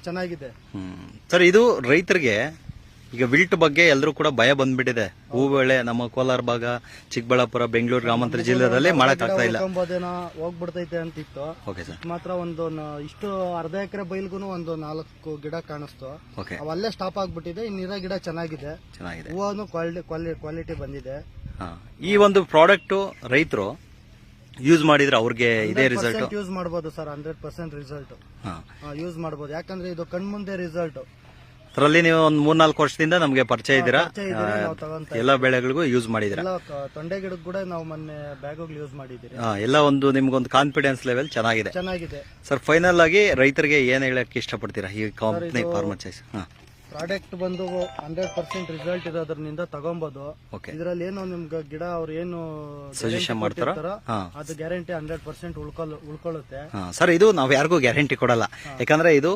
ಚೆನ್ನಾಗಿದೆ. ಸರ್, ಇದು ರೈತರಿಗೆ ಈಗ ವಿಲ್ಟ್ ಬಗ್ಗೆ ಎಲ್ಲರೂ ಕೂಡ ಭಯ ಬಂದ್ಬಿಟ್ಟಿದೆ. ಹೂ ಬೆಳೆ ನಮ್ಮ ಕೋಲಾರ ಭಾಗ, ಚಿಕ್ಕಬಳ್ಳಾಪುರ, ಬೆಂಗಳೂರು ಗ್ರಾಮಾಂತರ ಜಿಲ್ಲೆಯಲ್ಲಿ ಮಾಡಕ್ ಆಗ್ತಾ ಇಲ್ಲ. ಹೋಗ್ಬಿಡ್ತೈತೆ ಅಂತಿತ್ತು. Okay sir. ಮಾತ್ರ ಒಂದು ಇಷ್ಟು ಅರ್ಧ ಎಕರೆ ಬೈಲ್ಗೂ ಒಂದು 4 ಗಿಡ ಕಾಣಿಸ್ತು. ಓಕೆ, ಅವಲ್ಲೇ ಸ್ಟಾಪ್ ಆಗ್ಬಿಟ್ಟಿದೆ. ಇನ್ನಿರೋ ಗಿಡ ಚೆನ್ನಾಗಿದೆ. ಹೂವನ್ನು ಕ್ವಾಲಿಟಿ ಬಂದಿದೆ. ಈ ಒಂದು ಪ್ರಾಡಕ್ಟ್ ರೈತರು ಯೂಸ್ ಮಾಡಿದ್ರೆ ಅವ್ರಿಗೆ ಇದೇ ರಿಸಲ್ಟ್ ಯೂಸ್ ಮಾಡಬಹುದು ಸರ್. 100% ರಿಸಲ್ಟ್ ಯೂಸ್ ಮಾಡಬಹುದು. ಯಾಕಂದ್ರೆ ಇದು ಕಣ್ಮುಂದೆ ರಿಸಲ್ಟ್. ಅದರಲ್ಲಿ ನೀವು ಒಂದು 3-4 ವರ್ಷದಿಂದ ನಮಗೆ ಪರಿಚಯ ಇದ್ದೀರಾ. ಎಲ್ಲ ಬೆಳೆಗಳಿಗೂ ಯೂಸ್ ಮಾಡಿದ್ದೀರಾ. ತೊಂಡೆ ಗಿಡಕ್ಕೆ ಕೂಡ ನಾವು ಮೊನ್ನೆ ಬ್ಯಾಗ್ ಯೂಸ್ ಮಾಡಿದ್ದೀರಿ. ಎಲ್ಲ ಒಂದು ನಿಮ್ಗೊಂದು ಕಾನ್ಫಿಡೆನ್ಸ್ ಲೆವೆಲ್ ಚೆನ್ನಾಗಿದೆ. ಸರ್, ಫೈನಲ್ ಆಗಿ ರೈತರಿಗೆ ಏನ್ ಹೇಳಕ್ ಇಷ್ಟಪಡ್ತೀರಾ ಈ ಕಂಪನಿ ಫಾರ್ಮಚೈಸ್ ಪ್ರಾಡಕ್ಟ್ ಬಂದು 100% ರಿಸಲ್ಟ್ ಇರೋದ್ರಿಂದ ತಗೊಬಹುದು. ಇದರಲ್ಲಿ ಏನು ನಿಮ್ಗೆ ಗಿಡ ಅವ್ರು ಏನು ಸಜೆಷನ್ ಮಾಡ್ತಾರೋ ಅದು ಗ್ಯಾರಂಟಿ 100% ಉಳ್ಕೊಳ್ಳುತ್ತೆ. ಸರ್, ಇದು ನಾವ್ ಯಾರಿಗೂ ಗ್ಯಾರಂಟಿ ಕೊಡಲ್ಲ. ಯಾಕಂದ್ರೆ ಇದು